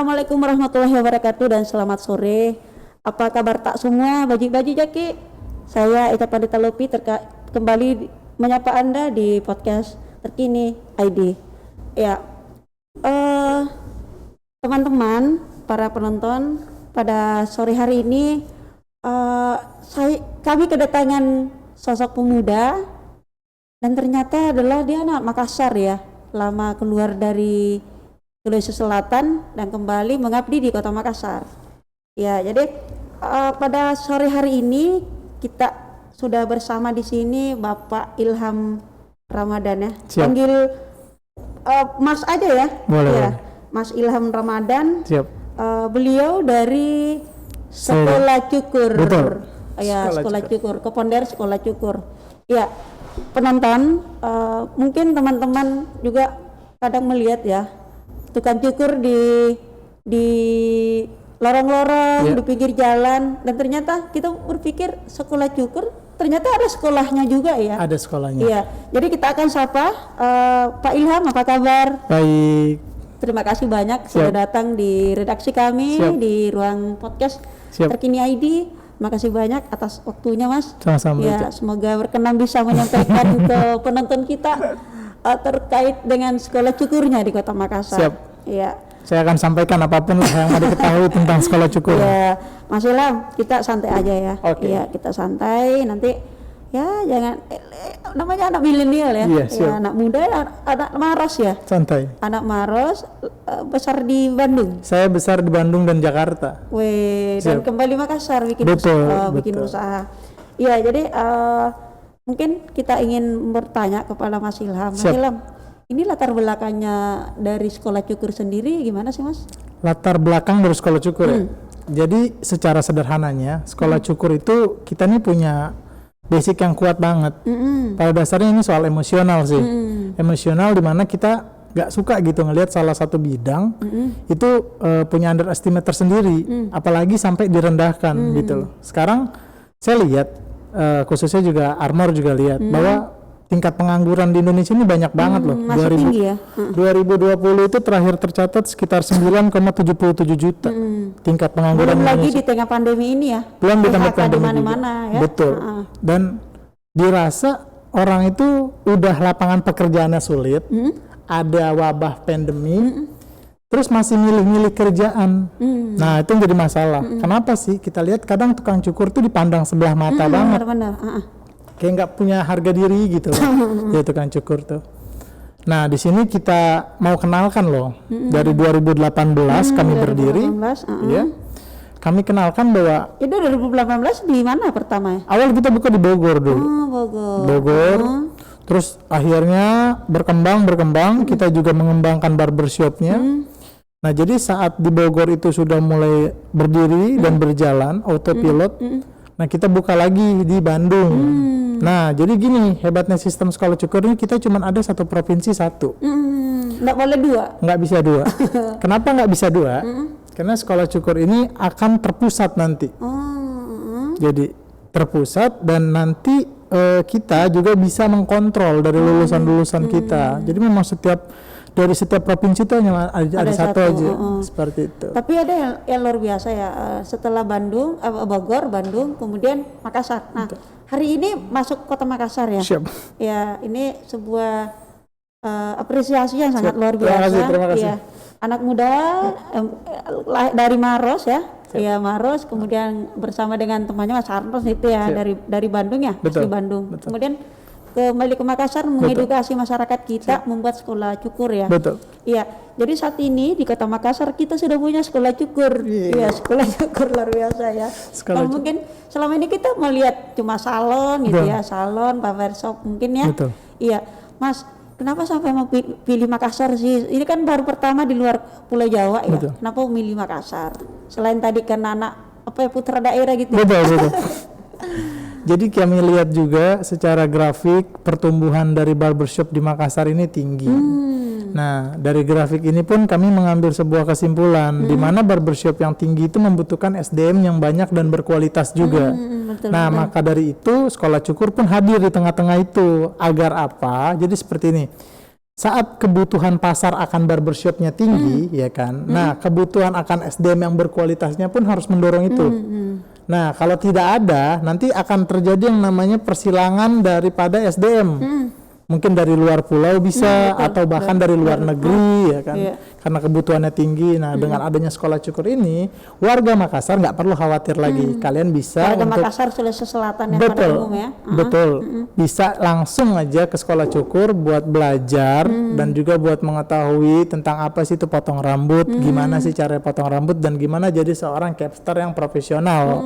Assalamualaikum warahmatullahi wabarakatuh dan selamat sore. Apa kabar tak semua, baji-baji jaki? Saya Eka Pandita Lopi kembali menyapa Anda di podcast terkini ID. Ya, teman-teman, para penonton, pada sore hari ini kami kedatangan sosok pemuda dan ternyata adalah dia anak Makassar ya, lama keluar dari Sulawesi Selatan dan kembali mengabdi di Kota Makassar. Ya, jadi pada sore hari ini kita sudah bersama di sini Bapak Ilham Ramadan ya. Siap. Panggil Mas aja ya. Boleh. Ya, Mas Ilham Ramadan. Siap. Beliau dari Sekolah Cukur. Betul. Ya, Sekolah Cukur. Koponder Sekolah Cukur. Ya, penonton, mungkin teman-teman juga kadang melihat ya tukang cukur di lorong-lorong, di pinggir jalan, dan ternyata kita berpikir sekolah cukur ternyata ada sekolahnya juga ya. Ada sekolahnya. Iya, jadi kita akan sapa Pak Ilham, apa kabar? Baik. Terima kasih banyak sudah datang di redaksi kami. Siap. Di ruang podcast Siap. Terkini ID. Terima kasih banyak atas waktunya Mas. Sama-sama. Ya, semoga berkenan bisa menyampaikan ke penonton kita terkait dengan sekolah cukurnya di Kota Makassar. Siap. Ya. Saya akan sampaikan apapun yang mau diketahui tentang sekolah cukur. Ya, Mas Ilham, kita santai aja ya. Oke. Ya, kita santai. Nanti ya jangan namanya anak milenial ya. Iya, Ya, anak muda, anak maros ya. Santai. Anak maros, besar di Bandung. Saya besar di Bandung dan Jakarta. Dan kembali Makassar bikin bikin usaha. Iya, jadi mungkin kita ingin bertanya kepada Mas Ilham. Mas Ilham, ini latar belakangnya dari sekolah cukur sendiri gimana sih Mas? Latar belakang dari sekolah cukur ya? Jadi secara sederhananya sekolah cukur itu kita nih punya basic yang kuat banget. Pada dasarnya ini soal emosional sih. Emosional dimana kita gak suka gitu ngelihat salah satu bidang itu punya underestimate tersendiri, apalagi sampai direndahkan gitu loh. Sekarang saya lihat khususnya juga Armor juga lihat bahwa tingkat pengangguran di Indonesia ini banyak banget loh. Masih tinggi ya. 2020 itu terakhir tercatat sekitar 9,77 juta tingkat pengangguran. Belum lagi Indonesia. di tengah pandemi ini ya. Belum di tengah pandemi mana-mana ya. Betul. Dan dirasa orang itu udah lapangan pekerjaannya sulit, ada wabah pandemi, terus masih milih-milih kerjaan. Nah itu yang jadi masalah. Kenapa sih kita lihat kadang tukang cukur tuh dipandang sebelah mata banget. Benar. Kayak nggak punya harga diri gitu ya tukang cukur tuh. Nah di sini kita mau kenalkan loh, dari 2018 kami berdiri, ya. Kami kenalkan bahwa itu 2018 di mana pertama ya? awal kita buka di Bogor dulu. Bogor. Terus akhirnya berkembang, kita juga mengembangkan barbershopnya. Nah jadi saat di Bogor itu sudah mulai berdiri dan berjalan autopilot. Nah kita buka lagi di Bandung. Nah jadi gini hebatnya sistem sekolah cukur ini, kita cuma ada satu provinsi satu. Nggak boleh dua? Nggak bisa dua. Kenapa nggak bisa dua? Karena sekolah cukur ini akan terpusat nanti. Jadi terpusat dan nanti kita juga bisa mengkontrol dari lulusan-lulusan kita. Jadi memang dari setiap provinsi itu hanya ada satu aja, seperti itu. Tapi ada yang luar biasa ya, setelah Bandung, Bogor, Bandung, kemudian Makassar. Nah, hari ini masuk Kota Makassar ya. Siap. Ya, ini sebuah apresiasi yang sangat luar biasa. Terima kasih. Ya, anak muda dari Maros ya. Ya Maros, kemudian bersama dengan temannya Mas Arnos itu ya. dari Bandung ya, asli Bandung. Betul. Kemudian kembali ke Makassar mengedukasi masyarakat kita membuat sekolah cukur ya. Betul. Iya. Jadi saat ini di Kota Makassar kita sudah punya sekolah cukur. Iya, sekolah cukur luar biasa ya. Kalau mungkin selama ini kita melihat cuma salon gitu ya, salon, barbershop mungkin ya. Betul. Iya, Mas. Kenapa sampai mau pilih Makassar sih? Ini kan baru pertama di luar Pulau Jawa ya. Betul. Kenapa memilih Makassar? Selain tadi karena anak putra daerah gitu. Betul. Jadi kami lihat juga secara grafik pertumbuhan dari barbershop di Makassar ini tinggi. Nah dari grafik ini pun kami mengambil sebuah kesimpulan di mana barbershop yang tinggi itu membutuhkan SDM yang banyak dan berkualitas juga. Nah maka dari itu sekolah cukur pun hadir di tengah-tengah itu. Agar apa? Jadi seperti ini. saat kebutuhan pasar akan barbershopnya tinggi, ya kan. Nah, kebutuhan akan SDM yang berkualitasnya pun harus mendorong itu. Nah, kalau tidak ada, nanti akan terjadi yang namanya persilangan daripada SDM. Mungkin dari luar pulau bisa, atau bahkan dari luar negeri, ya kan. Karena kebutuhannya tinggi. Nah, dengan adanya sekolah cukur ini, warga Makassar nggak perlu khawatir lagi. Kalian bisa Warga untuk Makassar, Sulawesi Selatan yang pada umum ya. betul, bisa langsung aja ke sekolah cukur buat belajar dan juga buat mengetahui tentang apa sih itu potong rambut, gimana sih cara potong rambut, dan gimana jadi seorang capster yang profesional.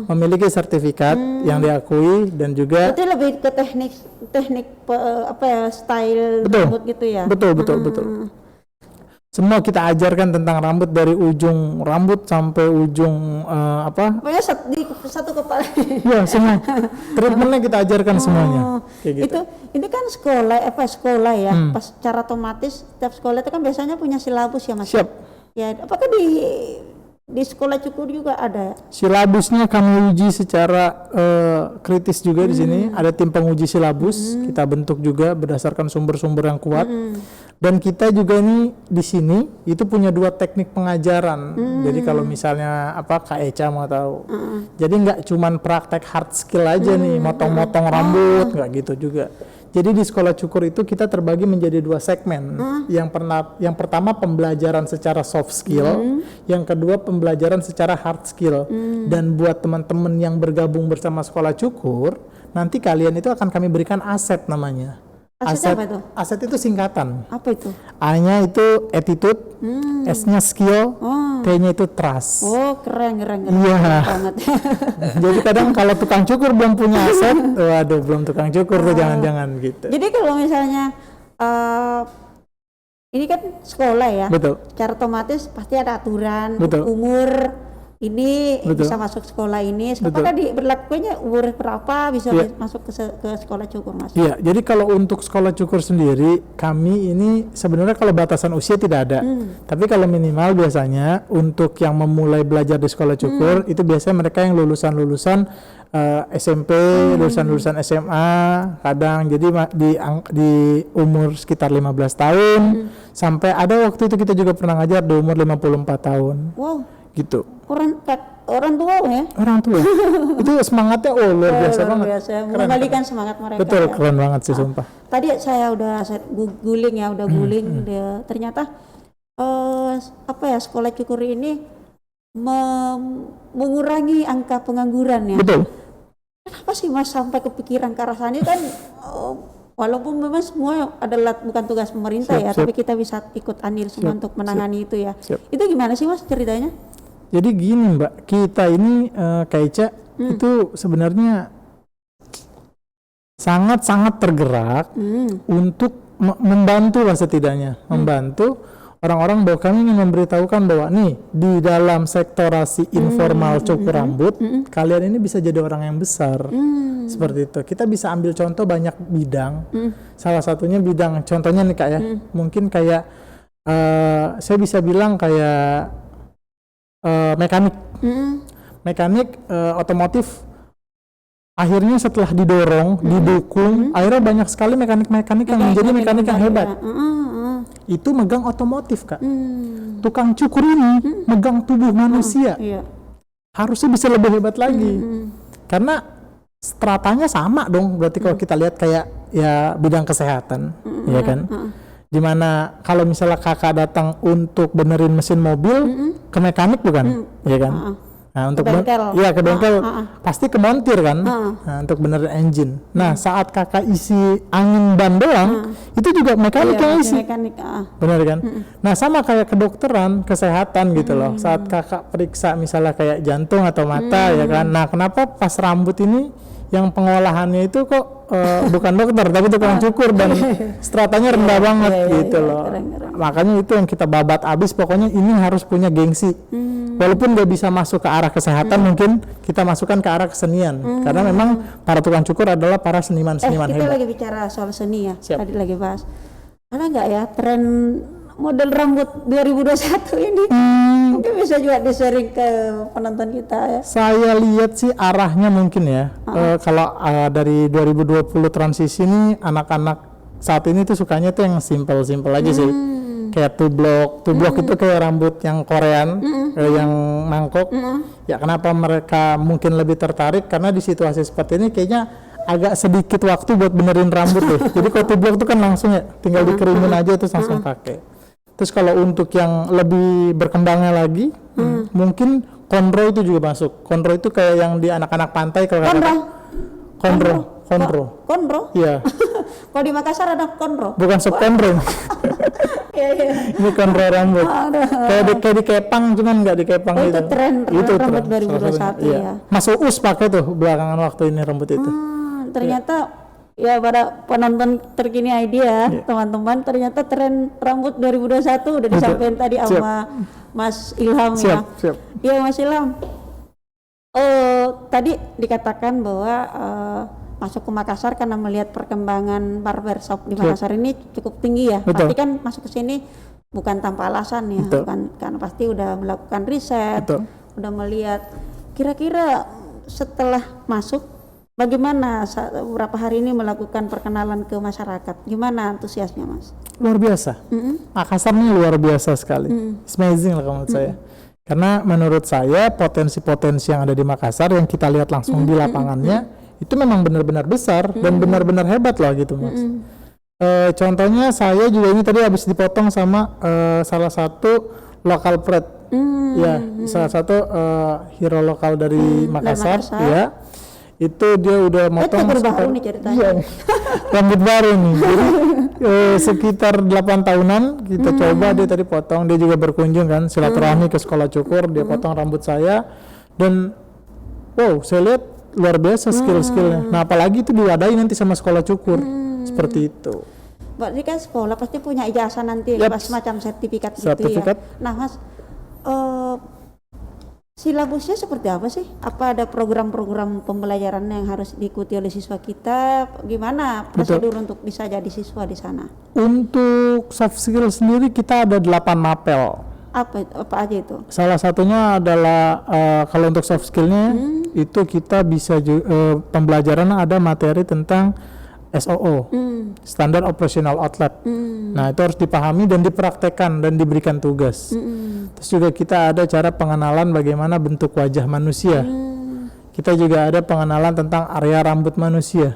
Memiliki sertifikat yang diakui dan juga Berarti lebih ke teknik style Betul. rambut gitu ya. betul. Semua kita ajarkan tentang rambut dari ujung rambut sampai ujung Pokoknya satu kepala. ya semua treatmentnya kita ajarkan semuanya. Kayak gitu. Ini kan sekolah ya. Pas secara otomatis setiap sekolah itu kan biasanya punya silabus ya Mas. Siap. Ya, apakah di sekolah cukur juga ada ya? Silabusnya kami uji secara kritis juga di sini. Ada tim penguji silabus, kita bentuk juga berdasarkan sumber-sumber yang kuat. Dan kita juga ini di sini itu punya 2 teknik pengajaran. Jadi kalau misalnya Kak Eca mau tahu. Jadi nggak cuman praktek hard skill aja nih, motong-motong rambut, nggak gitu juga. Jadi di sekolah cukur itu kita terbagi menjadi 2 segmen. Yang pertama pembelajaran secara soft skill, yang kedua pembelajaran secara hard skill. Dan buat teman-teman yang bergabung bersama sekolah cukur, nanti kalian itu akan kami berikan aset namanya. Aset apa itu? Aset itu singkatan. Apa itu? A-nya itu attitude, S-nya skill, T-nya itu trust. Oh, keren Iya. banget. Jadi kadang kalau tukang cukur belum punya aset, waduh belum tukang cukur tuh jangan-jangan gitu. Jadi kalau misalnya ini kan sekolah ya. Betul. Secara otomatis pasti ada aturan, Betul. umur ini Betul. bisa masuk sekolah ini. Betul. Apakah berlakunya umur berapa bisa Iya. masuk ke sekolah cukur Mas? Iya, jadi kalau untuk sekolah cukur sendiri, kami ini sebenarnya kalau batasan usia tidak ada. Tapi kalau minimal biasanya untuk yang memulai belajar di sekolah cukur, itu biasanya mereka yang lulusan-lulusan SMP, lulusan-lulusan SMA, kadang jadi di umur sekitar 15 tahun, sampai ada waktu itu kita juga pernah ngajar di umur 54 tahun. Wow, Gitu. orang tua ya? Orang tua. Itu semangatnya luar biasa Luar banget. biasa, mengembalikan semangat mereka. Betul, ya. keren banget sih sumpah. Tadi saya udah guling ya, ternyata sekolah cukur ini mengurangi angka pengangguran ya. Betul. Kenapa sih Mas sampai kepikiran ke arah sana? Kan walaupun memang semua adalah bukan tugas pemerintah Siap, ya, siap. tapi kita bisa ikut andil semua Siap, untuk menangani itu ya. Siap. Itu gimana sih Mas ceritanya? Jadi gini Mbak, kita ini Kak Ica itu sebenarnya sangat-sangat tergerak untuk membantu lah setidaknya, membantu orang-orang bahwa kami ingin memberitahukan bahwa nih di dalam sektorasi informal cukur rambut, kalian ini bisa jadi orang yang besar. Seperti itu. Kita bisa ambil contoh banyak bidang. Salah satunya bidang contohnya nih Kak ya, mungkin kayak saya bisa bilang kayak mekanik. Mekanik otomotif akhirnya setelah didorong, didukung, akhirnya banyak sekali mekanik-mekanik yang menjadi mekanik yang hebat. Itu megang otomotif Kak. Tukang cukur ini megang tubuh manusia. Iya. Harusnya bisa lebih hebat lagi. Karena stratanya sama dong. Berarti kalau kita lihat kayak ya bidang kesehatan, ya kan? Dimana kalau misalnya kakak datang untuk benerin mesin mobil ke mekanik bukan, ya kan? Nah untuk Ke bengkel. Iya ke bengkel pasti ke montir kan, nah, untuk benerin engine. Nah saat kakak isi angin ban doang, itu juga mekanik yang isi, Mekanik. bener kan? Nah sama kayak kedokteran, kesehatan gitu loh. Saat kakak periksa misalnya kayak jantung atau mata ya kan. Nah kenapa pas rambut ini yang pengolahannya itu kok bukan dokter tapi tukang cukur dan stratanya rendah banget gitu loh. Keren. Makanya itu yang kita babat abis, pokoknya ini harus punya gengsi. Walaupun nggak bisa masuk ke arah kesehatan, mungkin kita masukkan ke arah kesenian. Karena memang para tukang cukur adalah para seniman-seniman Kita hebat. lagi bicara soal seni ya. Siap. Tadi lagi bahas. Ada nggak ya tren model rambut 2021 ini? Mungkin bisa juga di-sharing ke penonton kita ya. Saya lihat sih arahnya mungkin ya. Kalau dari 2020 transisi ini anak-anak saat ini tuh sukanya tuh yang simple aja sih. Kayak tublok itu kayak rambut yang Korean, yang mangkok. Ya kenapa mereka mungkin lebih tertarik, karena di situasi seperti ini kayaknya agak sedikit waktu buat benerin rambut deh. Jadi kalau tublok itu kan langsung ya, tinggal dikeringin aja terus langsung pakai. Terus kalau untuk yang lebih berkembangnya lagi, mungkin konro itu juga masuk. Konro itu kayak yang di anak-anak pantai kalau Konro? Iya. Kalau di Makassar ada konro? Bukan sub konro. Ini konro rambut. Kayak di kepang, cuman nggak di kepang itu gitu. tren Itu rambut tren, 2021 iya. ya. Mas Uus pakai tuh belakangan waktu ini rambut itu. Ternyata ya pada penonton terkini idea teman-teman, ternyata tren rambut 2021 udah disampaikan tadi sama Mas Ilham ya. Siap. Iya Mas Ilham. Tadi dikatakan bahwa masuk ke Makassar karena melihat perkembangan barbershop di Makassar ini cukup tinggi ya. Betul. Pasti kan masuk ke sini bukan tanpa alasan ya, kan pasti udah melakukan riset, udah melihat kira-kira setelah masuk bagaimana beberapa hari ini melakukan perkenalan ke masyarakat, gimana antusiasnya Mas? Luar biasa. Makassar ini luar biasa sekali. It's amazing lah kalau menurut saya. Karena menurut saya potensi-potensi yang ada di Makassar yang kita lihat langsung di lapangannya itu memang benar-benar besar dan benar-benar hebat loh gitu Mas. Contohnya saya juga ini tadi habis dipotong sama salah satu lokal pret. Ya, salah satu hero lokal dari Makassar ya. Itu dia udah motong baru nih ceritanya. Iya, rambut baru nih. Jadi sekitar 8 tahunan kita coba, dia tadi potong, dia juga berkunjung kan silaturahmi ke sekolah cukur, dia potong rambut saya dan wow, saya lihat luar biasa skill-skillnya. Nah apalagi itu diwadahi nanti sama sekolah cukur seperti itu. Berarti kan sekolah pasti punya ijazah nanti, pas semacam sertifikat gitu ya. Nah Mas, silabusnya seperti apa sih? Apa ada program-program pembelajaran yang harus diikuti oleh siswa kita? Gimana prosedur untuk bisa jadi siswa di sana? Untuk soft skill sendiri kita ada 8 mapel. Apa aja itu? Salah satunya adalah kalau untuk soft skillnya itu kita bisa pembelajaran ada materi tentang SOO, Standard Operational Outlet. Nah itu harus dipahami dan dipraktekkan dan diberikan tugas. Terus juga kita ada cara pengenalan bagaimana bentuk wajah manusia. Kita juga ada pengenalan tentang area rambut manusia.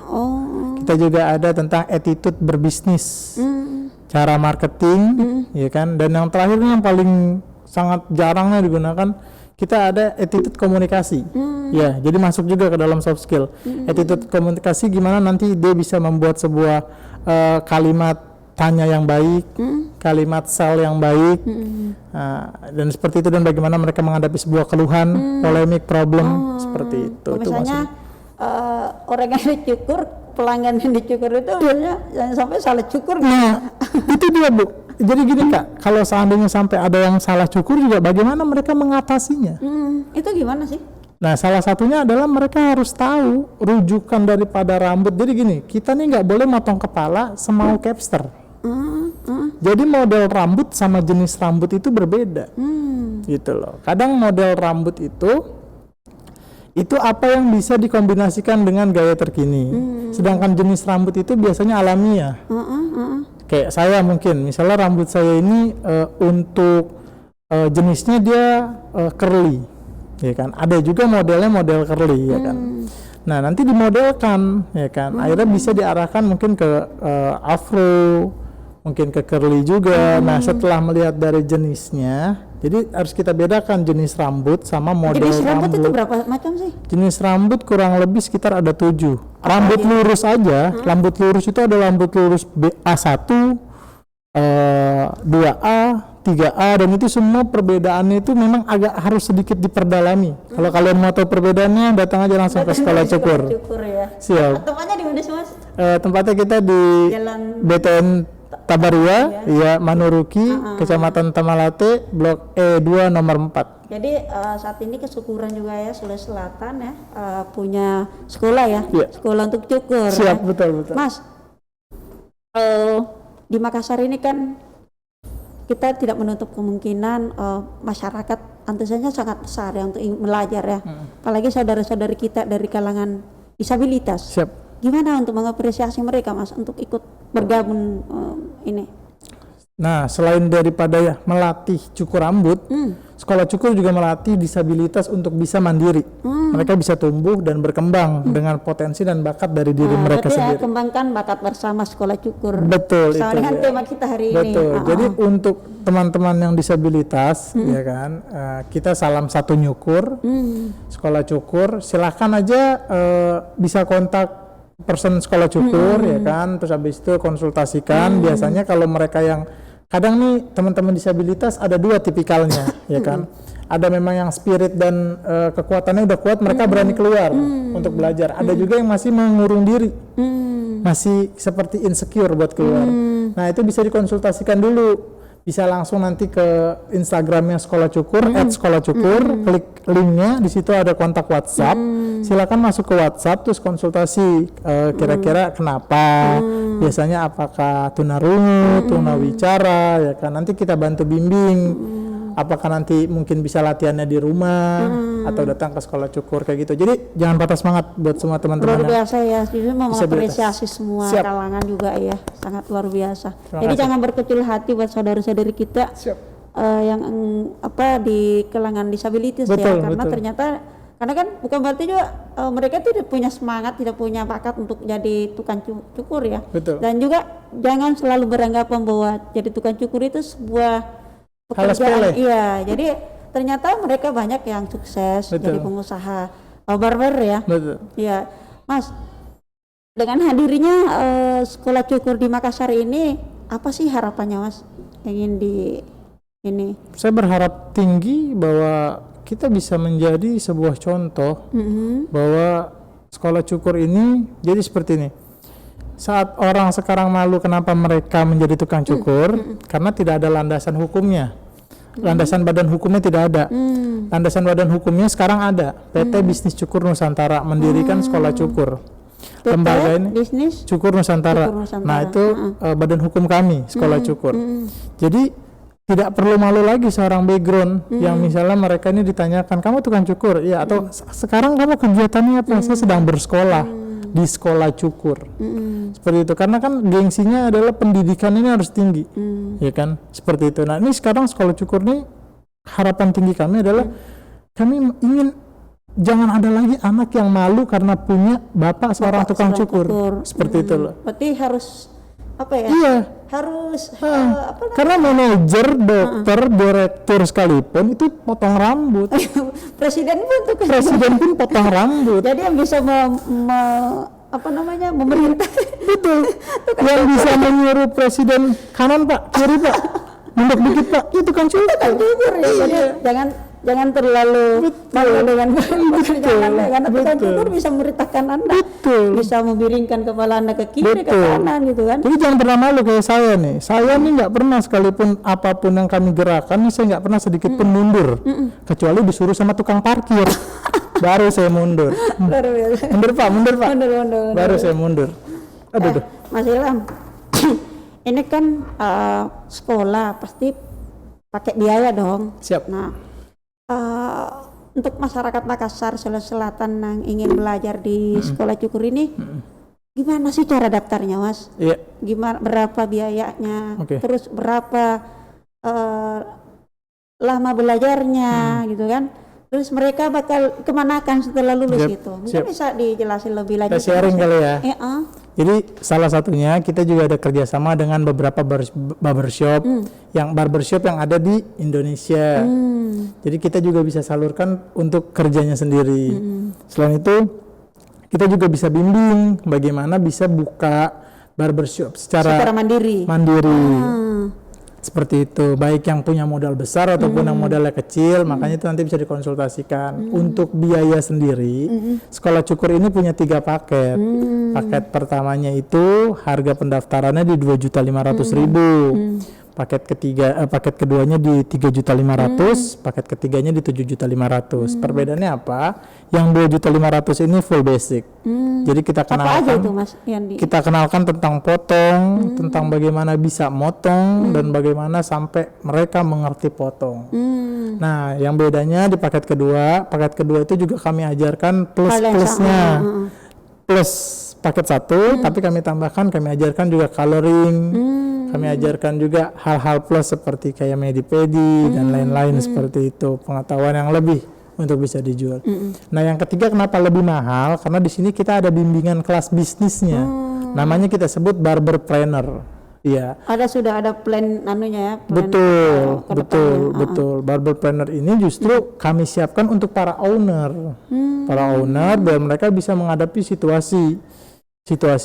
Kita juga ada tentang attitude berbisnis, cara marketing, ya kan. Dan yang terakhir yang paling sangat jarangnya digunakan, kita ada attitude komunikasi. Ya, jadi masuk juga ke dalam soft skill. Attitude komunikasi gimana nanti dia bisa membuat sebuah kalimat tanya yang baik, kalimat sell yang baik, dan seperti itu, dan bagaimana mereka menghadapi sebuah keluhan, polemik, problem, seperti itu. Misalnya orang yang dicukur, pelanggan yang dicukur itu biasanya jangan sampai salah cukur. Nah, itu dia Bu. Jadi gini Kak, kalau seandainya sampai ada yang salah cukur juga bagaimana mereka mengatasinya? Itu gimana sih? Nah salah satunya adalah mereka harus tahu rujukan daripada rambut. Jadi gini, kita nih nggak boleh motong kepala semau capster. Jadi model rambut sama jenis rambut itu berbeda. Gitu loh. Kadang model rambut itu apa yang bisa dikombinasikan dengan gaya terkini. Sedangkan jenis rambut itu biasanya alamiah. Kayak saya mungkin, misalnya rambut saya ini untuk jenisnya dia curly, ya kan. Ada juga modelnya model curly, ya kan. Nah nanti dimodelkan, ya kan. Akhirnya bisa diarahkan mungkin ke afro, mungkin ke curly juga. Nah setelah melihat dari jenisnya, jadi harus kita bedakan jenis rambut sama model rambut. Jenis rambut itu berapa macam sih? Jenis rambut kurang lebih sekitar ada 7. Rambut lurus aja, rambut lurus itu ada rambut lurus A1, 2A, 3A, dan itu semua perbedaannya itu memang agak harus sedikit diperdalami. Kalau kalian mau tahu perbedaannya, datang aja langsung ke sekolah cukur. Ya. Siap. Tempatnya di mana sih Mas? Tempatnya kita di Jalan BTN Tabarua, ya Manuruki, Kecamatan Tamalate, Blok E2 nomor 4. Jadi saat ini kesyukuran juga ya Sulawesi Selatan ya punya sekolah ya, sekolah untuk cukur. Siap, ya. betul. Mas, di Makassar ini kan kita tidak menutup kemungkinan masyarakat antusiasnya sangat besar ya untuk belajar ya, apalagi saudara-saudari kita dari kalangan disabilitas. Siap. gimana untuk mengapresiasi mereka Mas untuk ikut bergabung ini? Nah, selain daripada ya melatih cukur rambut, sekolah cukur juga melatih disabilitas untuk bisa mandiri. Mereka bisa tumbuh dan berkembang dengan potensi dan bakat dari diri mereka sendiri. Kembangkan bakat bersama sekolah cukur. Betul, sama itu dengan ya. tema kita hari ini. Betul. Jadi untuk teman-teman yang disabilitas, ya kan, kita salam satu nyukur, sekolah cukur. Silahkan aja bisa kontak person sekolah cukur, ya kan. Terus habis itu konsultasikan. Biasanya kalau mereka yang kadang nih teman-teman disabilitas ada dua tipikalnya, ya kan. Ada memang yang spirit dan kekuatannya udah kuat, mereka berani keluar untuk belajar. Ada juga yang masih mengurung diri, masih seperti insecure buat keluar. Nah itu bisa dikonsultasikan dulu. Bisa langsung nanti ke Instagramnya Sekolah Cukur, @sekolahcukur, klik linknya, di situ ada kontak WhatsApp. Silakan masuk ke WhatsApp terus konsultasi kira-kira kenapa, biasanya apakah tunarungu, tunawicara, ya kan, nanti kita bantu bimbing. Apakah nanti mungkin bisa latihannya di rumah atau datang ke sekolah cukur kayak gitu. Jadi jangan patah semangat buat semua teman-teman. Luar biasa ya, jadi mengapresiasi semua Siap. kalangan juga ya, sangat luar biasa. Terima Jadi kasih. jangan berkecil hati buat saudara-saudari kita yang di kalangan disabilitas ya, Betul, karena betul. ternyata karena kan bukan berarti juga mereka tidak punya semangat, tidak punya bakat untuk jadi tukang cukur ya. Betul. Dan juga jangan selalu beranggapan bahwa jadi tukang cukur itu sebuah Hal sepele. Iya, jadi ternyata mereka banyak yang sukses Betul. jadi pengusaha barber ya. Betul. Iya, Mas. Dengan hadirnya sekolah cukur di Makassar ini, apa sih harapannya Mas? Ingin di ini? Saya berharap tinggi bahwa kita bisa menjadi sebuah contoh bahwa sekolah cukur ini jadi seperti ini. Saat orang sekarang malu kenapa mereka menjadi tukang cukur, karena tidak ada landasan hukumnya. Landasan badan hukumnya tidak ada. Landasan badan hukumnya sekarang ada. PT Bisnis Cukur Nusantara mendirikan sekolah cukur. Lembaga ini Bisnis Cukur Nusantara. Cukur Nusantara. Nah itu badan hukum kami, sekolah cukur. Jadi tidak perlu malu lagi seorang background yang misalnya mereka ini ditanyakan, kamu tukang cukur? Ya, atau sekarang kamu kegiatannya apa? Saya sedang bersekolah di sekolah cukur. Seperti itu, karena kan gengsinya adalah pendidikan ini harus tinggi, ya kan, seperti itu. Nah ini sekarang sekolah cukur nih, harapan tinggi kami adalah kami ingin jangan ada lagi anak yang malu karena punya bapak seorang tukang cukur. Seperti itu loh. Berarti harus apa ya? Iya. Harus Karena manajer, dokter, direktur sekalipun itu potong rambut. Presiden pun tukang Presiden pun potong rambut. Jadi yang bisa memerintah. Betul. Yang bisa menyuruh presiden kanan pak, kiri pak, mundur dikit pak, itu kan cukur. Ya, jadi jangan terlalu malu dengan pekerjaan Anda, karena tukang cukur bisa memerintahkan Anda, bisa memiringkan kepala Anda ke kiri, ke kanan gitu kan. Jadi jangan pernah malu kayak saya nih. Saya nih nggak pernah, sekalipun apapun yang kami gerakan nih, saya nggak pernah sedikit pun mundur, kecuali disuruh sama tukang parkir. Baru saya mundur. Mundur pak. Mundur. Baru saya mundur. Aduh. Mas Ilham, ini kan sekolah pasti pakai biaya dong. Siap. Nah, untuk masyarakat Makassar Sulawesi Selatan yang ingin belajar di sekolah cukur ini, gimana sih cara daftarnya, Mas? Iya. Gimana, berapa biayanya? Oke. Terus berapa lama belajarnya, gitu kan? Terus mereka bakal kemanakan setelah lulus itu? Mungkin bisa dijelasin lebih lanjut. Kita sharing kali ya. Jadi salah satunya kita juga ada kerjasama dengan beberapa barbershop yang ada di Indonesia. Jadi kita juga bisa salurkan untuk kerjanya sendiri. Selain itu kita juga bisa bimbing bagaimana bisa buka barbershop secara mandiri. Seperti itu, baik yang punya modal besar ataupun yang modalnya kecil, makanya itu nanti bisa dikonsultasikan. Untuk biaya sendiri, sekolah cukur ini punya 3 paket. Paket pertamanya itu harga pendaftarannya di 2.500.000. Paket keduanya di 3.500.000, paket ketiganya di 7.500.000. Perbedaannya apa? Yang 2.500.000 ini full basic. Jadi kita kenalkan, apa aja itu, Mas, kita kenalkan tentang potong, tentang bagaimana bisa motong dan bagaimana sampai mereka mengerti potong. Nah, yang bedanya di paket kedua itu juga kami ajarkan plus-plusnya. Plus paket satu, tapi kami tambahkan, kami ajarkan juga coloring, kami ajarkan juga hal-hal plus seperti kayak medipedi dan lain-lain seperti itu, pengetahuan yang lebih untuk bisa dijual. Nah, yang ketiga kenapa lebih mahal? Karena di sini kita ada bimbingan kelas bisnisnya, namanya kita sebut barberpreneur. Iya. Sudah ada plan anunya ya. Plan Betul. Barberpreneur ini justru kami siapkan untuk para owner. Para owner biar mereka bisa menghadapi situasi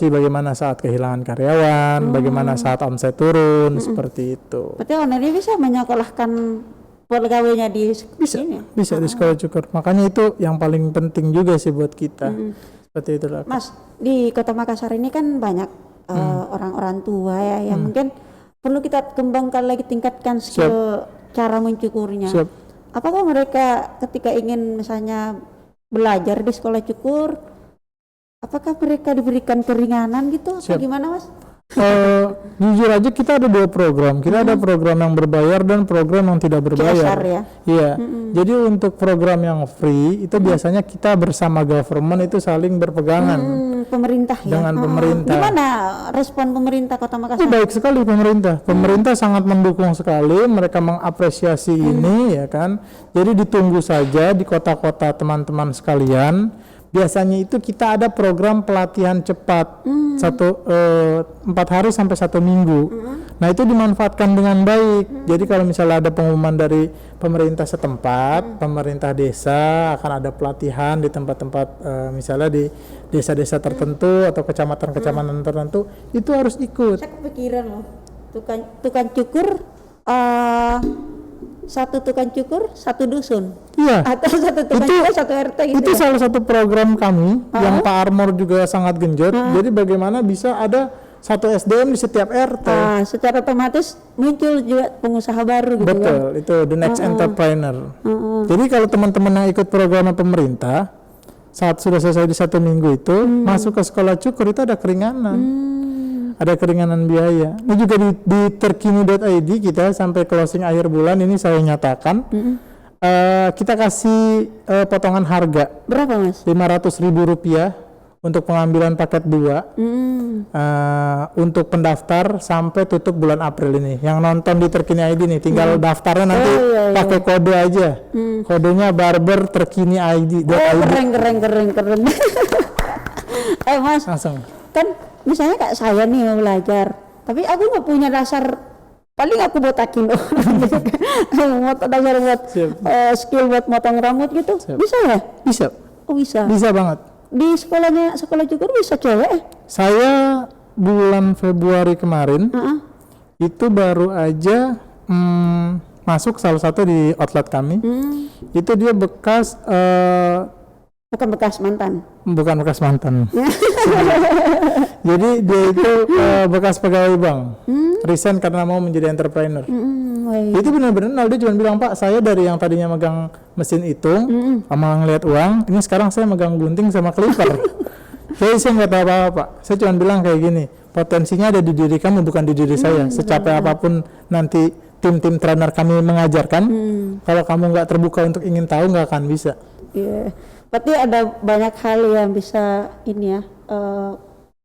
bagaimana saat kehilangan karyawan, bagaimana saat omset turun, seperti itu. Berarti ownernya bisa menyekolahkan pegawainya di sini? Bisa di sekolah cukur. Makanya itu yang paling penting juga sih buat kita. Seperti itu. Mas, di Kota Makassar ini kan banyak orang-orang tua ya yang mungkin perlu kita kembangkan lagi, tingkatkan skill cara mencukurnya. Apakah mereka ketika ingin misalnya belajar di sekolah cukur, apakah mereka diberikan keringanan gitu atau gimana, Mas? Jujur aja kita ada 2 program. Kita ada program yang berbayar dan program yang tidak berbayar. CSR ya? Iya. Jadi untuk program yang free itu biasanya kita bersama government itu saling berpegangan. Pemerintah ya? Dengan pemerintah. Gimana respon pemerintah Kota Makassar? Baik sekali pemerintah. Pemerintah sangat mendukung sekali. Mereka mengapresiasi ini ya kan. Jadi ditunggu saja di kota-kota teman-teman sekalian. Biasanya itu kita ada program pelatihan cepat 4 hari sampai 1 minggu. Nah itu dimanfaatkan dengan baik. Jadi kalau misalnya ada pengumuman dari pemerintah setempat, pemerintah desa akan ada pelatihan di tempat-tempat misalnya di desa-desa tertentu atau kecamatan-kecamatan tertentu, itu harus ikut. Saya kepikiran loh, tukang cukur, satu tukang cukur, satu dusun. Iya. Atau satu tukang cukur, satu RT gitu. Itu ya? salah satu program kami yang Pak Armor juga sangat genjot. Jadi bagaimana bisa ada satu SDM di setiap RT. Secara otomatis muncul juga pengusaha baru gitu. Betul, kan? itu the next entrepreneur. Jadi kalau teman-teman yang ikut program pemerintah, saat sudah selesai di 1 minggu itu, masuk ke sekolah cukur itu ada keringanan. Ada keringanan biaya. Ini juga di terkini.id kita sampai closing akhir bulan ini saya nyatakan kita kasih potongan harga. Berapa, Mas? Rp500.000 untuk pengambilan paket 2 untuk pendaftar sampai tutup bulan April ini. Yang nonton di Terkini ID nih tinggal daftarnya nanti pakai kode aja. Kodenya barber terkini ID. Keren. Mas, Langsung. Kan misalnya kayak saya nih mau belajar, tapi aku nggak punya dasar, paling aku botakin dasar buat skill buat motong rambut gitu. Bisa ya? Bisa. Oh bisa. Bisa banget. Di sekolah cukur bisa cewek? Saya bulan Februari kemarin itu baru aja masuk salah satu di outlet kami. Itu dia bekas bukan bekas mantan. Jadi dia itu bekas pegawai bank, resign karena mau menjadi entrepreneur. Itu benar-benar dia cuma bilang, Pak, saya dari yang tadinya megang mesin hitung, sama ngeliat uang, ini sekarang saya megang gunting sama clipper. Jadi saya nggak tahu apa-apa, Pak. Saya cuma bilang kayak gini, potensinya ada di diri kamu, bukan di diri saya. Secapek apapun nanti tim-tim trainer kami mengajarkan, kalau kamu nggak terbuka untuk ingin tahu, nggak akan bisa. Iya. Berarti ada banyak hal yang bisa ini ya,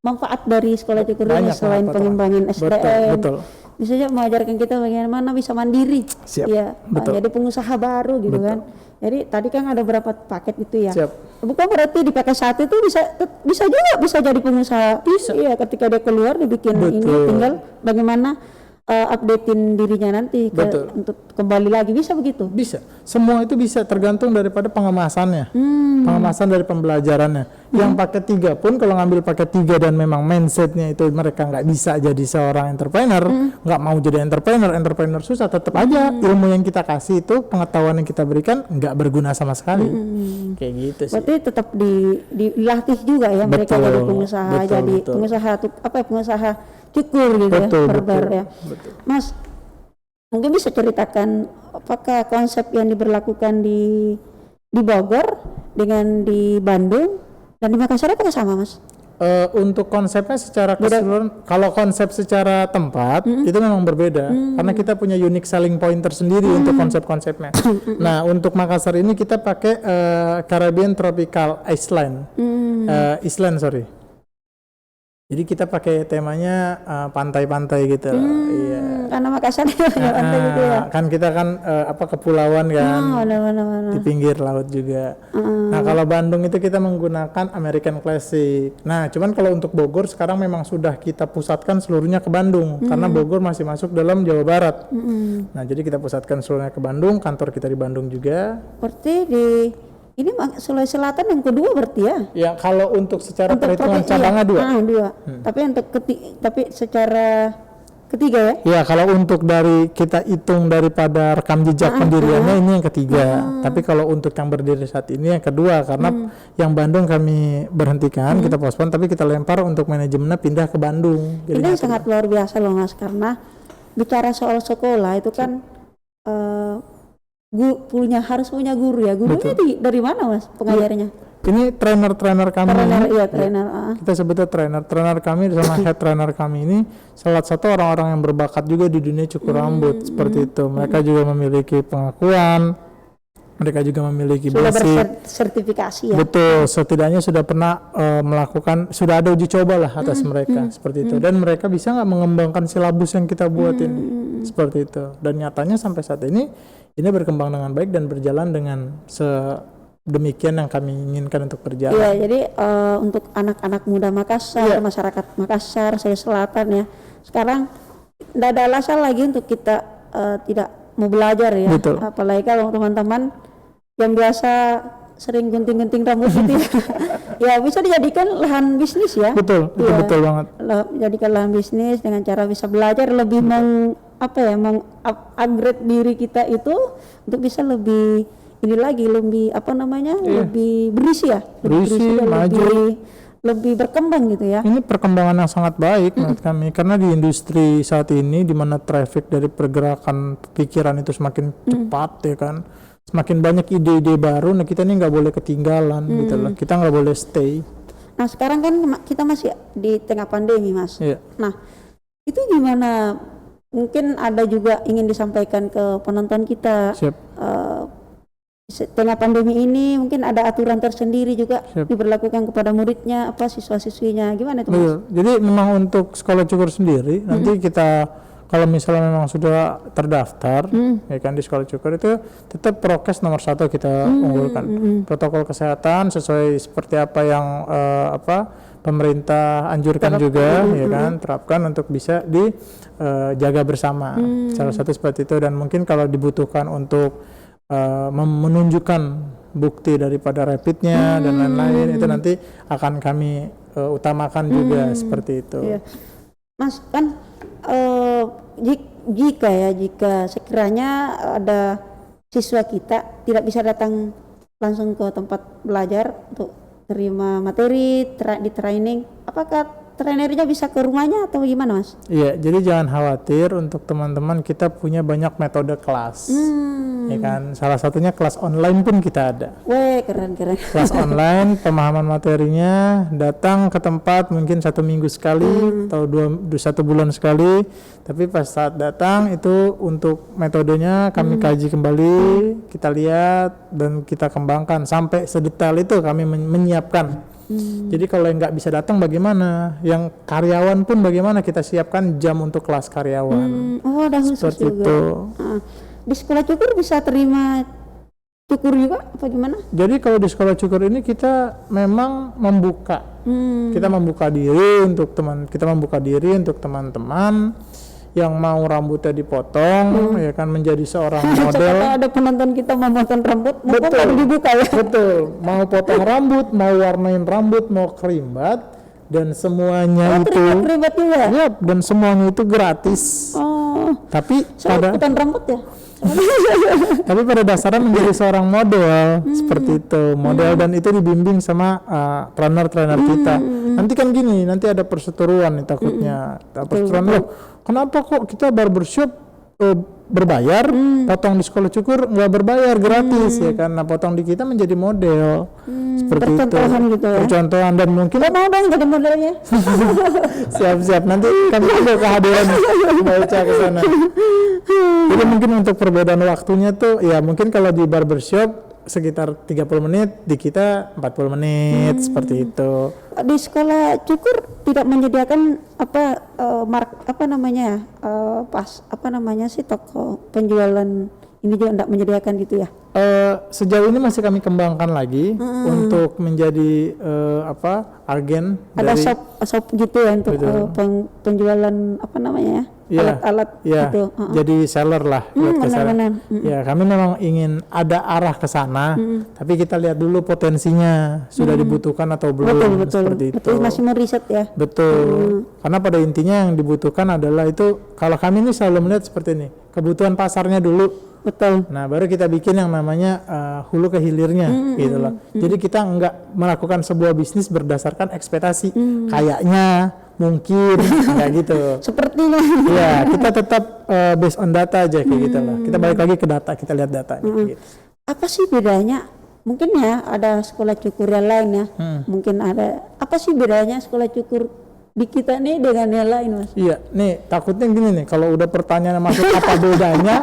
manfaat dari sekolah cukur ini selain pengembangan SDM. Betul. Bisa juga mengajarkan kita bagaimana bisa mandiri. Siap. Ya, jadi pengusaha baru gitu kan. Jadi tadi kan ada berapa paket gitu ya. Siap. Bukan berarti di paket 1 itu bisa juga bisa jadi pengusaha. Bisa. Iya, ketika dia keluar dibikin ini, tinggal bagaimana updatein dirinya nanti untuk kembali lagi, bisa begitu? Bisa, semua itu bisa, tergantung daripada pengemasannya, pengemasan dari pembelajarannya. Yang paket 3 pun kalau ngambil paket 3 dan memang mindsetnya itu mereka nggak bisa jadi seorang entrepreneur, nggak mau jadi entrepreneur susah, tetap aja ilmu yang kita kasih itu, pengetahuan yang kita berikan nggak berguna sama sekali. Kayak gitu sih. Berarti tetap dilatih juga ya mereka jadi pengusaha, pengusaha cukur gitu barber ya. Mas, mungkin bisa ceritakan apakah konsep yang diberlakukan di Bogor dengan di Bandung dan di Makassar apakah sama, Mas? Untuk konsepnya secara keseluruhan, kalau konsep secara tempat itu memang berbeda karena kita punya unique selling point tersendiri untuk konsep-konsepnya. Nah, untuk Makassar ini kita pakai Caribbean Tropical Island, Jadi kita pakai temanya pantai-pantai gitu. Iya. Karena Makassar ya pantai gitu ya. Kan kita kan kepulauan kan. Benar. Di pinggir laut juga. Nah, kalau Bandung itu kita menggunakan American Classic. Nah, cuman kalau untuk Bogor sekarang memang sudah kita pusatkan seluruhnya ke Bandung karena Bogor masih masuk dalam Jawa Barat. Nah, jadi kita pusatkan seluruhnya ke Bandung, kantor kita di Bandung juga. Berarti ini Sulawesi Selatan yang kedua berarti ya? Ya, kalau untuk secara Untuk perhitungan provinsi, cabangnya iya. dua. Tapi untuk tapi secara ketiga ya? Ya, kalau untuk dari kita hitung daripada rekam jejak pendiriannya ini yang ketiga. Tapi kalau untuk yang berdiri saat ini yang kedua karena yang Bandung kami berhentikan, kita pospon tapi kita lempar untuk manajemennya pindah ke Bandung. Ini sangat luar biasa loh Mas, karena bicara soal sekolah itu kan harus punya guru ya. Gurunya dari mana Mas pengajarnya? Ini trainer kami. Trainer. Kita sebutnya trainer kami sama head trainer kami ini salah satu orang-orang yang berbakat juga di dunia cukur rambut seperti itu. Mereka juga memiliki pengakuan, mereka juga memiliki sudah basic bersertifikasi ya. Betul, setidaknya sudah pernah sudah ada uji coba lah atas mereka seperti itu. Dan mereka bisa nggak mengembangkan silabus yang kita buat ini seperti itu. Dan nyatanya sampai saat ini berkembang dengan baik dan berjalan dengan demikian yang kami inginkan untuk berjalan. Iya, jadi untuk anak-anak muda Makassar, masyarakat Makassar, saya Selatan ya, sekarang tidak ada alasan lagi untuk kita tidak mau belajar ya. Betul. Apalagi kalau teman-teman yang biasa sering gunting-gunting rambut gitu ya, bisa dijadikan lahan bisnis ya. Betul, itu betul banget. Jadikan lahan bisnis dengan cara bisa belajar lebih upgrade diri kita itu untuk bisa lebih lebih berisi ya, lebih berkembang gitu ya. Ini perkembangan yang sangat baik menurut kami karena di industri saat ini di mana traffic dari pergerakan pikiran itu semakin cepat ya kan, semakin banyak ide-ide baru. Nah, kita ini nggak boleh ketinggalan gitu loh, kita nggak boleh stay. Nah, sekarang kan kita masih di tengah pandemi Mas. Nah, itu gimana? Mungkin ada juga ingin disampaikan ke penonton kita. Tengah pandemi ini mungkin ada aturan tersendiri juga diberlakukan kepada muridnya, siswa-siswinya, gimana itu Mas? Jadi memang untuk sekolah cukur sendiri nanti kita kalau misalnya memang sudah terdaftar ya kan di sekolah cukur itu tetap prokes nomor 1 kita unggulkan. Protokol kesehatan sesuai seperti apa yang pemerintah anjurkan juga ya kan, terapkan untuk bisa dijaga bersama. Salah satu seperti itu. Dan mungkin kalau dibutuhkan untuk menunjukkan bukti daripada rapidnya dan lain-lain itu nanti akan kami utamakan juga seperti itu. Iya. Mas kan jika sekiranya ada siswa kita tidak bisa datang langsung ke tempat belajar untuk terima materi di training, apakah trainernya bisa ke rumahnya atau gimana Mas? Iya, jadi jangan khawatir untuk teman-teman, kita punya banyak metode kelas. Ya kan, salah satunya kelas online pun kita ada. Weh, keren. Kelas online, pemahaman materinya, datang ke tempat mungkin 1 minggu sekali atau 1 bulan sekali. Tapi pas saat datang itu untuk metodenya kami kaji kembali, kita lihat dan kita kembangkan sampai sedetail itu kami menyiapkan. Jadi kalau yang nggak bisa datang bagaimana? Yang karyawan pun bagaimana kita siapkan jam untuk kelas karyawan. Oh, ada khusus seperti juga. Itu. Di sekolah cukur bisa terima cukur juga apa gimana? Jadi kalau di sekolah cukur ini kita memang membuka. Kita membuka diri untuk teman-teman yang mau rambutnya dipotong ya kan, menjadi seorang model. Ada penonton kita mau potong rambut, mau dibuka ya. Betul, mau potong rambut, mau warnain rambut, mau kerimbat, dan semuanya itu kerimbat juga. Ya, dan semuanya itu gratis. Tapi potong rambut ya. Tapi pada dasarnya menjadi seorang model seperti itu, model dan itu dibimbing sama trainer kita. Nanti kan gini, nanti ada perseteruan nih takutnya. Perseteruan loh, kenapa kok kita barbershop berbayar, potong di sekolah cukur nggak berbayar, gratis ya kan? Nah, potong di kita menjadi model seperti itu. Gitu ya? Percontohan dan mungkin mau dong jadi modelnya. Siap-siap, nanti kami ada kehadiran Mbak Ica ke sana. Jadi mungkin untuk perbedaan waktunya tuh ya mungkin kalau di barbershop sekitar 30 menit, di kita 40 menit seperti itu. Di sekolah Cukur tidak menyediakan toko penjualan ini juga tidak menyediakan gitu ya? Sejauh ini masih kami kembangkan lagi untuk menjadi agen Ada dari shop gitu ya untuk penjualan alat-alat gitu. Jadi seller lah buat seller. Ya, kami memang ingin ada arah ke sana, tapi kita lihat dulu potensinya sudah dibutuhkan atau belum. Seperti itu. Betul, masih mau riset ya. Betul. Karena pada intinya yang dibutuhkan adalah itu, kalau kami ini selalu melihat seperti ini, kebutuhan pasarnya dulu. Betul. Nah, baru kita bikin yang namanya hulu ke hilirnya gitu loh. Jadi kita enggak melakukan sebuah bisnis berdasarkan ekspektasi. Kayaknya, mungkin, kayak gitu. Sepertinya. Ya, kita tetap based on data aja kayak gitu loh. Kita balik lagi ke data, kita lihat datanya gitu. Apa sih bedanya? Mungkin ya ada sekolah cukur yang lain ya. Mungkin ada. Apa sih bedanya sekolah cukur di kita nih dengan yang lain, Mas? Iya, nih takutnya gini nih, kalau udah pertanyaan masuk apa bedanya,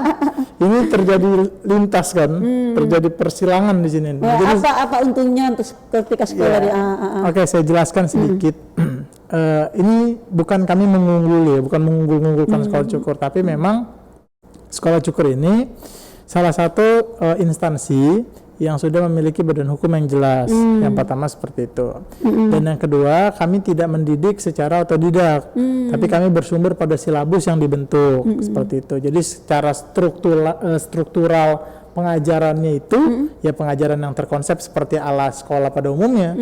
ini terjadi lintas kan, terjadi persilangan di sini. Ya, jadi, apa untungnya untuk ketika sekolah di Oke, saya jelaskan sedikit. Ini bukan kami mengungguli ya, bukan mengunggul-unggulkan sekolah cukur, tapi memang sekolah cukur ini salah satu instansi yang sudah memiliki badan hukum yang jelas. Yang pertama seperti itu. Dan yang kedua, kami tidak mendidik secara otodidak, tapi kami bersumber pada silabus yang dibentuk seperti itu. Jadi secara struktural pengajarannya itu ya pengajaran yang terkonsep seperti ala sekolah pada umumnya.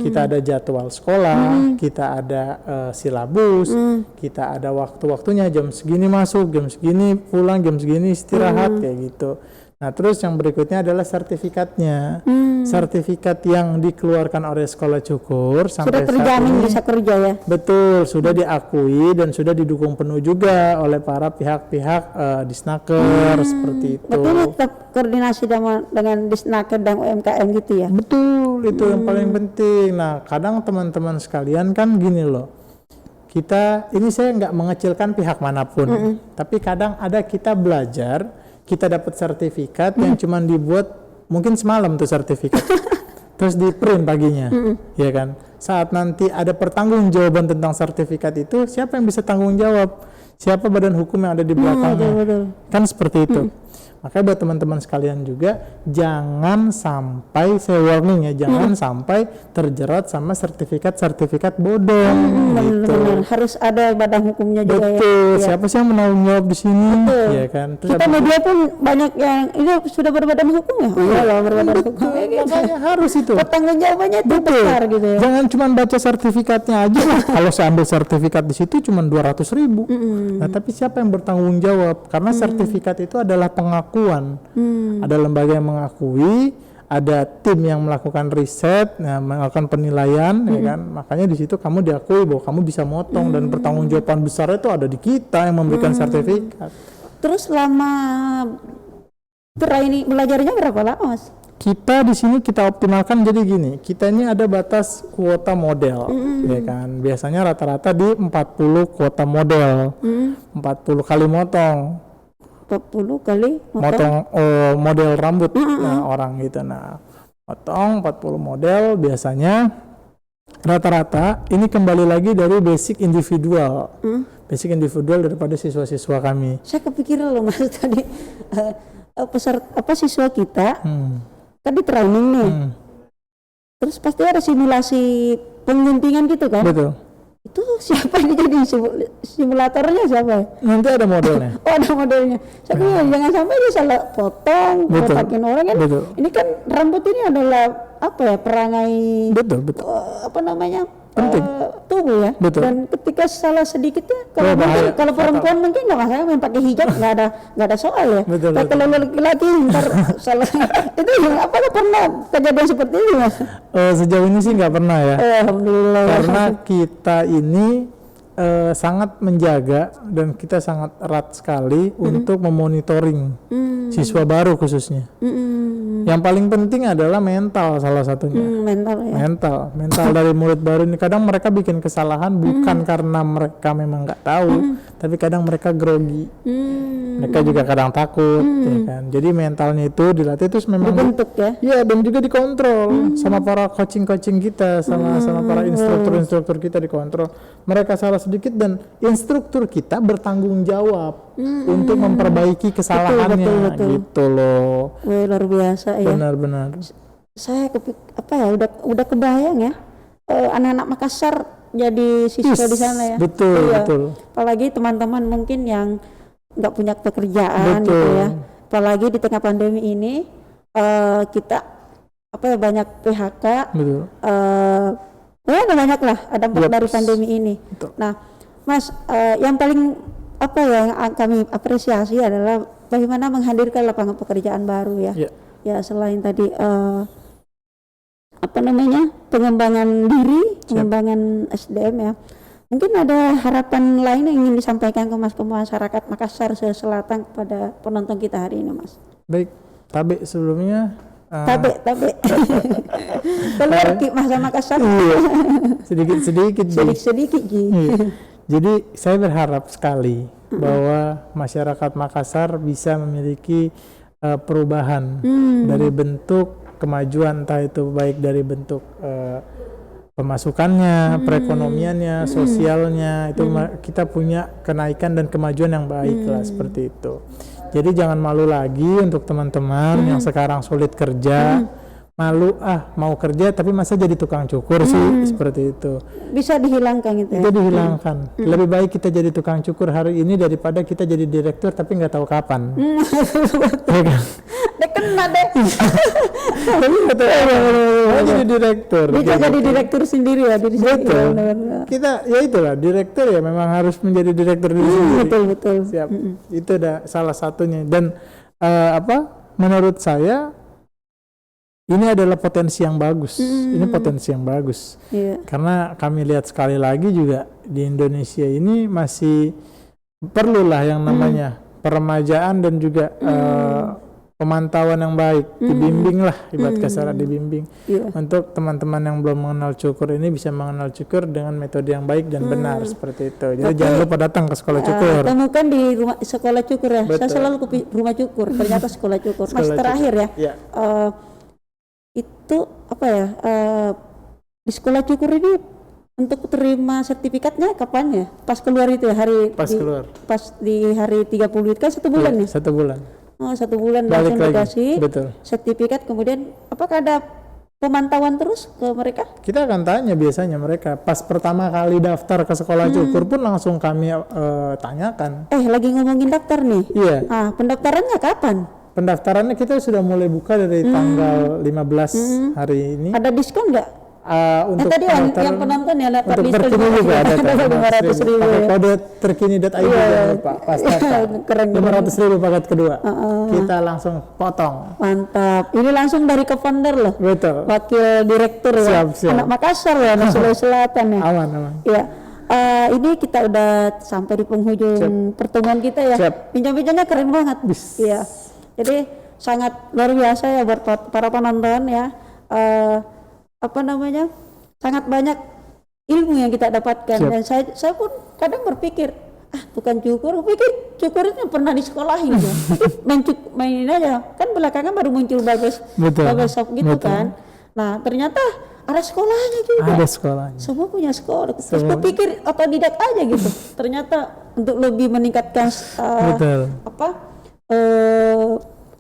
Kita ada jadwal sekolah, kita ada silabus, kita ada waktu-waktunya, jam segini masuk, jam segini pulang, jam segini istirahat kayak gitu. Nah, terus yang berikutnya adalah sertifikatnya. Sertifikat yang dikeluarkan oleh sekolah cukur sampai sudah terjamin bisa kerja ya? Betul, sudah diakui dan sudah didukung penuh juga oleh para pihak-pihak Disnaker seperti itu. Berarti ini tetap koordinasi dengan Disnaker dan UMKM gitu ya? Betul, itu yang paling penting. Nah, kadang teman-teman sekalian kan gini loh. Kita, ini saya nggak mengecilkan pihak manapun, tapi kadang ada kita belajar, kita dapat sertifikat yang cuma dibuat mungkin semalam tuh sertifikat terus di print paginya ya kan, saat nanti ada pertanggungjawaban tentang sertifikat itu, siapa yang bisa tanggung jawab, siapa badan hukum yang ada di belakangnya, kan seperti itu. Makanya buat teman-teman sekalian juga jangan sampai, saya warning ya, jangan sampai terjerat sama sertifikat bodong gitu. Benar, harus ada badan hukumnya juga. Betul, ya. siapa sih yang menanggung jawab di sini? Betul. Ya kan. Terus kita media pun banyak yang ini sudah berbadan hukum ya. Iya, berbadan hukum. Makanya harus itu. Pertanggung jawabannya itu besar gitu ya. Jangan cuma baca sertifikatnya aja. Kalau saya ambil sertifikat di situ cuma 200.000. Nah, tapi siapa yang bertanggung jawab? Karena sertifikat itu adalah pengakuan. Ada lembaga yang mengakui, ada tim yang melakukan riset, melakukan penilaian, ya kan. Makanya di situ kamu diakui bahwa kamu bisa motong dan pertanggungjawaban besarnya itu ada di kita yang memberikan sertifikat. Terus selama training belajarnya berapa lama, Mas? Kita di sini kita optimalkan jadi gini, kita ini ada batas kuota model, ya kan. Biasanya rata-rata di 40 kuota model, 40 kali motong. 40 kali motong model rambut orang gitu. Nah, potong 40 model biasanya rata-rata ini kembali lagi dari basic individual. Basic individual daripada siswa-siswa kami. Saya kepikiran loh Mas tadi siswa kita kan di training nih. Terus pasti ada simulasi pengguntingan gitu kan? Betul. Itu siapa yang jadi simulatornya siapa? Nanti ada modelnya. Oh, ada modelnya. Saya bilang jangan sampai dia salah potong, botakin orang kan. Betul. Ini kan rambut ini adalah perangai. Betul. Penting. Tubuh ya. Betul. Dan ketika salah sedikit ya, kalau perempuan mungkin nggak masalah, main pakai hijab nggak ada soal ya. Betul. Kalau laki-laki ntar salah itu yang apakah pernah kejadian seperti itu Mas? Sejauh ini sih nggak pernah ya. Alhamdulillah. Karena kita ini sangat menjaga dan kita sangat erat sekali untuk memonitoring siswa baru khususnya. Yang paling penting adalah mental salah satunya. Mental dari murid baru ini. Kadang mereka bikin kesalahan bukan karena mereka memang nggak tahu, tapi kadang mereka grogi. Mereka juga kadang takut, ya kan. Jadi mentalnya itu dilatih terus memang Dibentuk ya. iya, dan juga dikontrol sama para coaching kita, sama para instruktur kita dikontrol. Mereka salah sedikit dan instruktur kita bertanggung jawab untuk memperbaiki kesalahannya, betul. gitu loh. Wah, luar biasa ya. Benar-benar. Saya udah kebayang ya, anak-anak Makassar jadi siswa di sana ya. Betul, Iya. betul. Apalagi teman-teman mungkin yang nggak punya pekerjaan Betul. gitu ya. Apalagi di tengah pandemi ini kita banyak PHK. Betul. Ada banyak lah dampak dari pandemi ini. Betul. Nah, Mas, yang paling yang kami apresiasi adalah bagaimana menghadirkan lapangan pekerjaan baru ya. Ya. Ya, selain tadi pengembangan diri, pengembangan SDM ya. Mungkin ada harapan lain yang ingin disampaikan ke masyarakat Makassar Selatan kepada penonton kita hari ini, Mas. Baik, Tabe sebelumnya. Tabe. Keluar Ki Mas Makassar. Iya. Sedikit-sedikit. Ji. Iya. Jadi saya berharap sekali bahwa masyarakat Makassar bisa memiliki perubahan dari bentuk kemajuan, entah itu baik dari bentuk pemasukannya, perekonomiannya, sosialnya, itu kita punya kenaikan dan kemajuan yang baik lah, seperti itu. Jadi jangan malu lagi untuk teman-teman yang sekarang sulit kerja, malu mau kerja tapi masa jadi tukang cukur sih, seperti itu. Bisa dihilangkan gitu ya. Itu dihilangkan. Lebih baik kita jadi tukang cukur hari ini daripada kita jadi direktur tapi nggak tahu kapan. Kena deh. Tapi nggak tahu kapan. Jadi direktur. Bisa jadi direktur sendiri ya diri sendiri. Betul. Kita ya itulah direktur ya memang harus menjadi direktur diri sendiri. Betul. Siap. Itu udah salah satunya. Dan menurut saya ini adalah potensi yang bagus. Ini potensi yang bagus. Iya. Karena kami lihat sekali lagi juga di Indonesia ini masih perlulah yang namanya peremajaan dan juga pemantauan yang baik, dibimbing lah, ibarat kasar dibimbing. Untuk teman-teman yang belum mengenal cukur ini bisa mengenal cukur dengan metode yang baik dan benar, seperti itu. Jadi jangan lupa datang ke sekolah cukur. Temukan di sekolah cukur ya. Betul. Saya selalu ke rumah cukur, ternyata sekolah cukur. Mas, terakhir ya. Ya. Itu di sekolah cukur ini untuk terima sertifikatnya kapan ya? Pas keluar itu ya keluar. Pas di hari 30 itu kan 1 bulan nih. 1 bulan. Oh, 1 bulan Balik langsung lagi. dikasih Betul. sertifikat. Kemudian apakah ada pemantauan terus ke mereka? Kita akan tanya biasanya mereka pas pertama kali daftar ke sekolah cukur pun langsung kami tanyakan. Lagi ngomongin daftar nih. Iya. Pendaftarannya kapan? Pendaftarannya kita sudah mulai buka dari tanggal 15 hari ini. Ada diskon nggak? Untuk tadi yang penonton ya dapat untuk diskon terkini juga ada 500.000 pakai ya. kode terkini.id jangan lupa pas daftar. Keren. 500.000 paket kedua. Kita langsung potong. Mantap. Ini langsung dari co-founder loh. Betul. Wakil direktur ya. Siap. Anak Makassar ya, anak Sulawesi Selatan ya. Aman. Ya. Ini kita udah sampai di penghujung pertemuan kita ya. Siap. Bincang-bincangnya keren banget. Iya. Jadi sangat luar biasa ya buat para penonton ya. Sangat banyak ilmu yang kita dapatkan. Siap. Dan saya pun kadang berpikir bukan cukur, pikir cukur itu pernah disekolahin ya. mainin aja. Kan belakangan baru muncul barbershop gitu. Betul. Kan. Nah, ternyata ada sekolahnya juga. Ada sekolahnya. Semua punya sekolah. Terus gue pikir otodidak aja gitu. Ternyata untuk lebih meningkatkan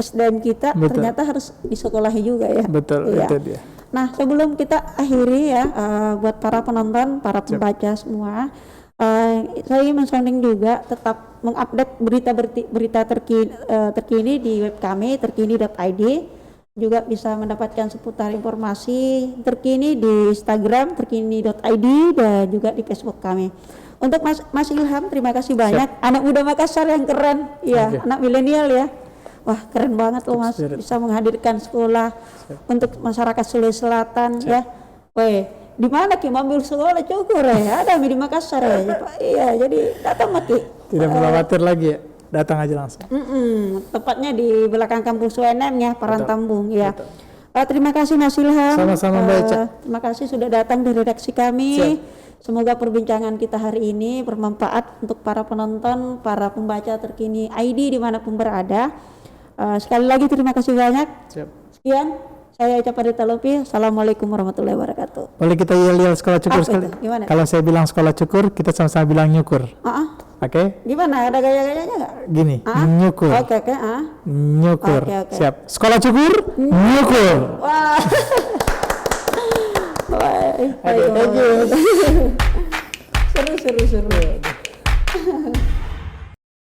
SDM kita, ternyata harus disekolahi juga ya. Betul, ya. itu dia. Nah, sebelum kita akhiri ya, buat para penonton, para pembaca semua, saya ingin mensounding juga tetap mengupdate berita terkini di web kami terkini.id. Juga bisa mendapatkan seputar informasi terkini di Instagram terkini.id dan juga di Facebook kami. Untuk Mas Ilham, terima kasih banyak. Anak muda Makassar yang keren, ya, anak milenial ya. Wah, keren banget loh Mas, bisa menghadirkan sekolah untuk masyarakat Sulawesi Selatan ya. Woi, di mana Ki ambil sekolah cukur ya? Ada di Makassar ya, Pak. Iya, jadi datang Ki. Tidak perlu khawatir lagi ya, datang aja langsung. Tepatnya di belakang kampus UNM ya, Parantambung ya. Terima kasih Mas Ilham. Sama-sama Mbak Eca. Terima kasih sudah datang di redaksi kami. Semoga perbincangan kita hari ini bermanfaat untuk para penonton, para pembaca terkini ID dimanapun berada. Sekali lagi terima kasih banyak. Siap. Sekian, saya Eca Parita Lopi. Assalamualaikum warahmatullahi wabarakatuh. Boleh kita yel-yel sekolah cukur Apa sekali? itu? Gimana? Kalau saya bilang sekolah cukur, kita sama-sama bilang nyukur. Oke? Gimana? Ada gaya-gayanya nggak? Gini, nyukur. Oke. Nyukur. Oke. Siap. Sekolah cukur, nyukur. Wah. Wah. Oke, thank you. Seru.